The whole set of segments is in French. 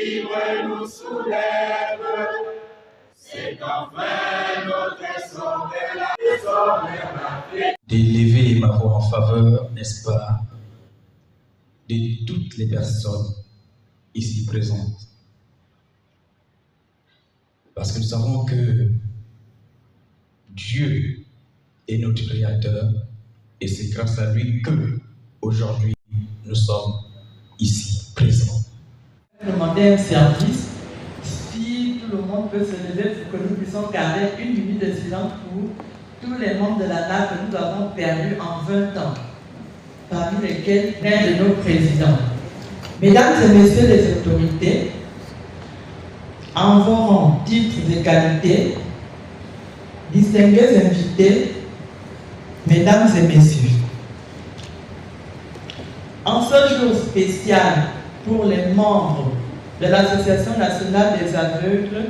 livre nous soulève, c'est enfin notre essor de la d'élever ma voix en faveur, n'est-ce pas, de toutes les personnes ici présentes. Parce que nous savons que Dieu est notre Créateur et c'est grâce à lui que aujourd'hui nous sommes ici présents. Demander un service, si tout le monde peut se lever pour que nous puissions garder une minute de silence pour tous les membres de la NAC que nous avons perdus en 20 ans, parmi lesquels l'un de nos présidents. Mesdames et messieurs les autorités, en vos rangs, titres et qualités, distingués invités, mesdames et messieurs, en ce jour spécial pour les membres de l'Association nationale des aveugles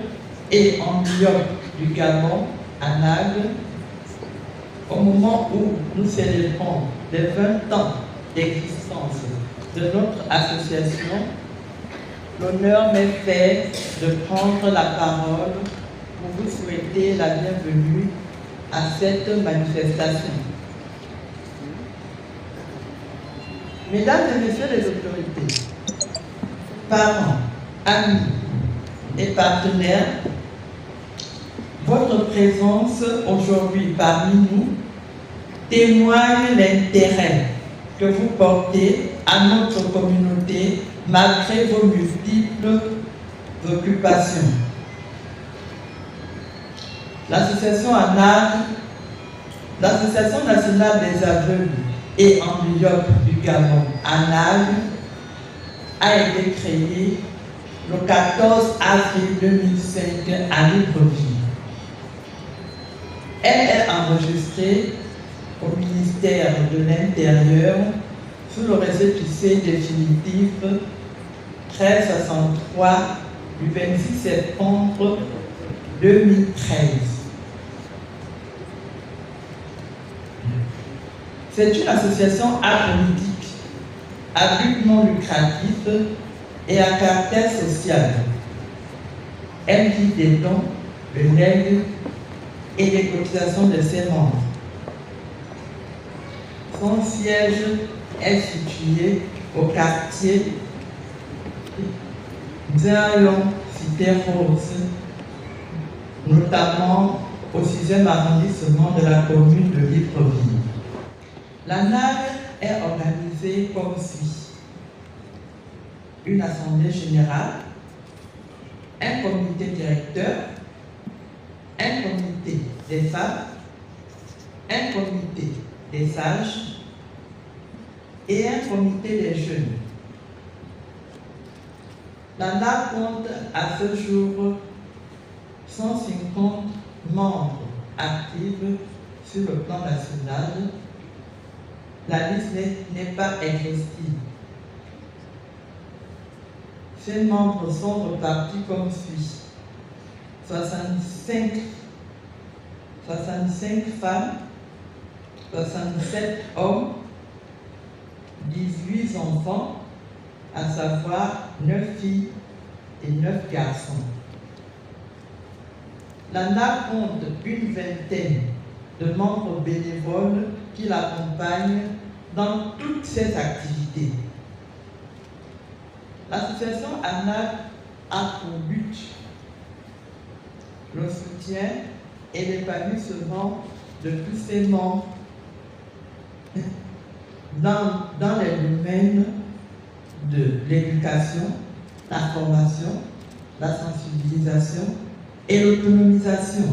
et amblyopes du Gabon, ANAG, au moment où nous célébrons les 20 ans d'existence de notre association, l'honneur m'est fait de prendre la parole pour vous souhaiter la bienvenue à cette manifestation. Mesdames et messieurs les autorités, parents, amis et partenaires, votre présence aujourd'hui parmi nous témoigne l'intérêt que vous portez à notre communauté malgré vos multiples occupations. L'association ANAG, l'Association nationale des aveugles et amblyopes du Gabon, ANAG, a été créée le 14 avril 2005 à Libreville. Elle est enregistrée au ministère de l'Intérieur sous le récépissé définitif 1363 du 26 septembre 2013. C'est une association apolitique, à but non lucratif et à caractère social. Elle vit des dons, de legs et des cotisations de ses membres. Son siège est situé au quartier Dialon, Cité Rose, notamment au 6e arrondissement de la commune de Libreville. La NAG est organisée comme suit: une assemblée générale, un comité directeur, un comité des femmes, un comité des sages et un comité des jeunes. La NAG compte à ce jour 150 membres actifs sur le plan national. La liste n'est pas exhaustive. Ces membres sont repartis comme suit: 65 femmes, 67 hommes, 18 enfants, à savoir 9 filles et 9 garçons. La NAG compte une vingtaine de membres bénévoles qui l'accompagnent dans toutes ses activités. L'association ANAG a pour but le soutien et l'épanouissement de tous ses membres dans les domaines de l'éducation, la formation, la sensibilisation et l'autonomisation.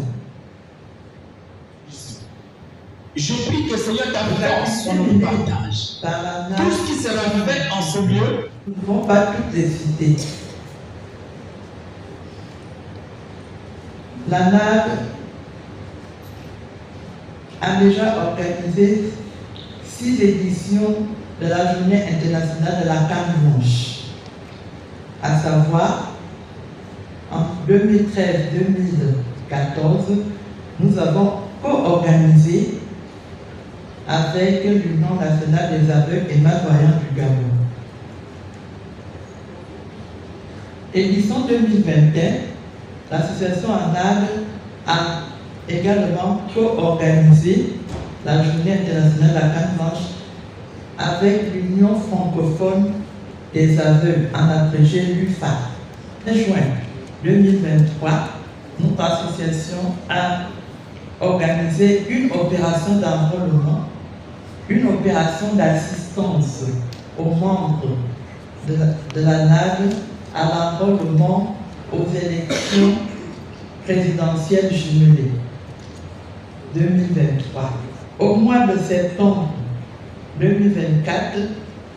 Je prie que Seigneur t'avertisse sur le partage. Tout ce qui sera fait en ce lieu, nous ne pouvons pas toutes les citer. La NAG a déjà organisé 6 éditions de la Journée internationale de la canne blanche, à savoir en 2013-2014, nous avons co-organisé avec l'Union nationale des aveugles et malvoyants du Gabon. Édition 2021, l'association ANAG a également co-organisé la journée internationale de la canne blanche avec l'Union francophone des aveugles, en abrégé l'UFA. En juin 2023, notre association a organisé une opération d'enrôlement, une opération d'assistance aux membres de la NAG à l'enrôlement aux élections présidentielles jumelées 2023. Au mois de septembre 2024,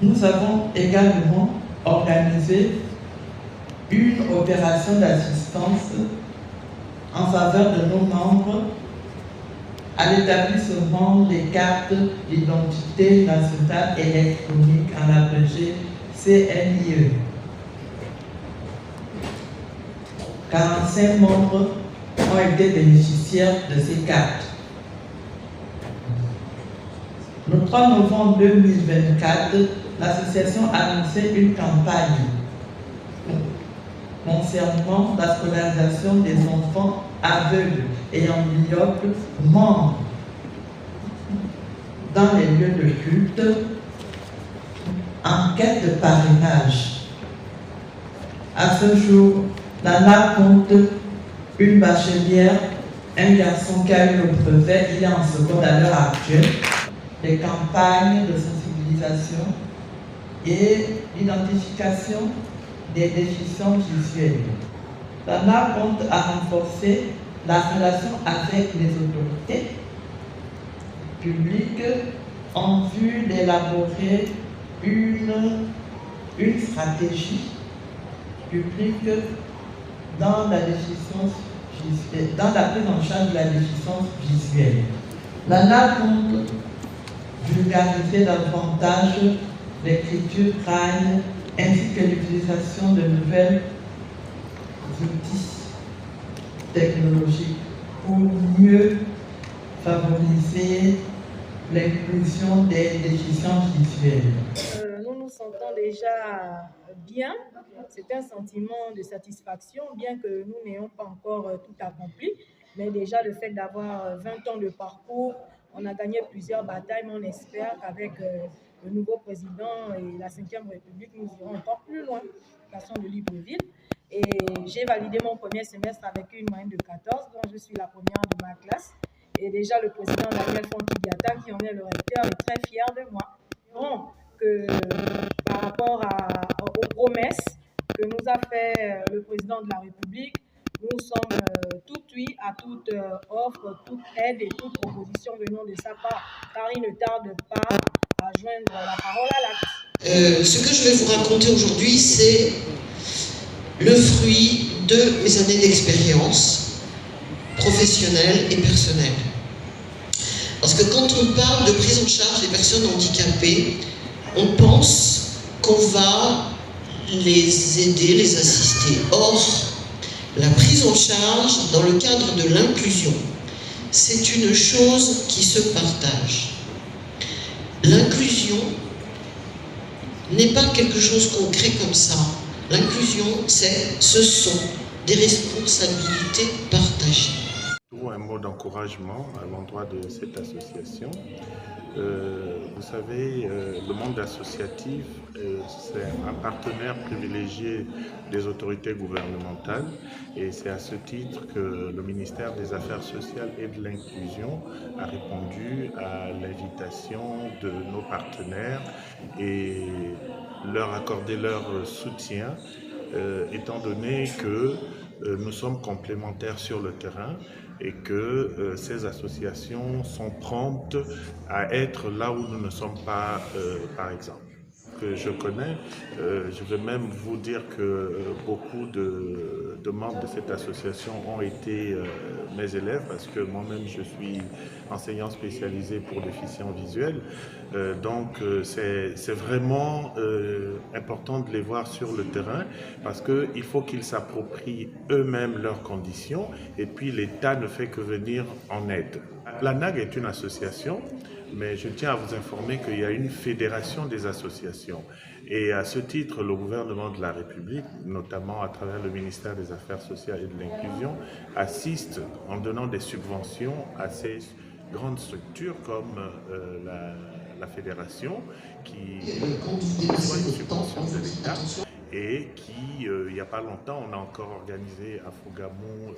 nous avons également organisé une opération d'assistance en faveur de nos membres à l'établissement des cartes d'identité nationale électronique, en abrégé CNIE. 45 membres ont été bénéficiaires de ces cartes. Le 3 novembre 2024, l'association a lancé une campagne concernant la scolarisation des enfants aveugles et en myope membres dans les lieux de culte en quête de parrainage. À ce jour, l'ANA compte une bachelière, un garçon qui a eu le brevet, il est en seconde à l'heure actuelle, des campagnes de sensibilisation et l'identification des déficiences visuelles. L'ANA compte à renforcer la relation avec les autorités publiques en vue d'élaborer une stratégie publique dans la déficience visuelle, dans la prise en charge de la déficience visuelle. L'ANA compte vulgariser davantage l'écriture braille ainsi que l'utilisation de nouvelles outils technologiques pour mieux favoriser l'inclusion des déficiences visuelles. Nous nous sentons déjà bien. C'est un sentiment de satisfaction, bien que nous n'ayons pas encore tout accompli. Mais déjà, le fait d'avoir 20 ans de parcours, on a gagné plusieurs batailles, mais on espère qu'avec le nouveau président et la 5e République, nous irons encore plus loin, façon de Libreville. Et j'ai validé mon premier semestre avec une moyenne de 14, dont je suis la première de ma classe. Et déjà, le président Daniel Fonkidiata, qui en est le recteur, est très fier de moi. Donc, que par rapport aux promesses que nous a fait le président de la République, nous sommes tout oui à toute offre, toute aide et toute proposition venant de sa part, car il ne tarde pas à joindre la parole à l'acte. Ce que je vais vous raconter aujourd'hui, c'est le fruit de mes années d'expérience professionnelle et personnelle. Parce que quand on parle de prise en charge des personnes handicapées, on pense qu'on va les aider, les assister. Or, la prise en charge dans le cadre de l'inclusion, c'est une chose qui se partage. L'inclusion n'est pas quelque chose qu'on crée comme ça. L'inclusion, ce sont des responsabilités partagées. Un mot d'encouragement à l'endroit de cette association. Vous savez, le monde associatif, c'est un partenaire privilégié des autorités gouvernementales et c'est à ce titre que le ministère des Affaires sociales et de l'Inclusion a répondu à l'invitation de nos partenaires et leur accorder leur soutien, étant donné que nous sommes complémentaires sur le terrain et que ces associations sont promptes à être là où nous ne sommes pas, par exemple. Que je connais, je vais même vous dire que beaucoup de membres de cette association ont été mes élèves parce que moi-même je suis enseignant spécialisé pour déficients visuels. Donc c'est vraiment important de les voir sur le terrain parce qu'il faut qu'ils s'approprient eux-mêmes leurs conditions et puis l'État ne fait que venir en aide. La NAG est une association mais je tiens à vous informer qu'il y a une fédération des associations. Et à ce titre, le gouvernement de la République, notamment à travers le ministère des Affaires sociales et de l'Inclusion, assiste en donnant des subventions à ces grandes structures comme la fédération qui reçoit une subvention de l'État et qui, il n'y a pas longtemps, on a encore organisé à Fougamou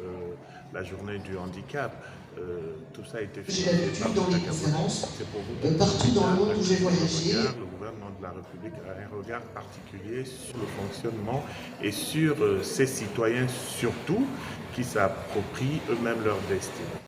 la journée du handicap. Tout ça a été fait. J'ai l'habitude dans les conférences, partout dans le monde où j'ai voyagé. Le gouvernement de la République a un regard particulier sur le fonctionnement et sur ses citoyens surtout qui s'approprient eux-mêmes leur destin.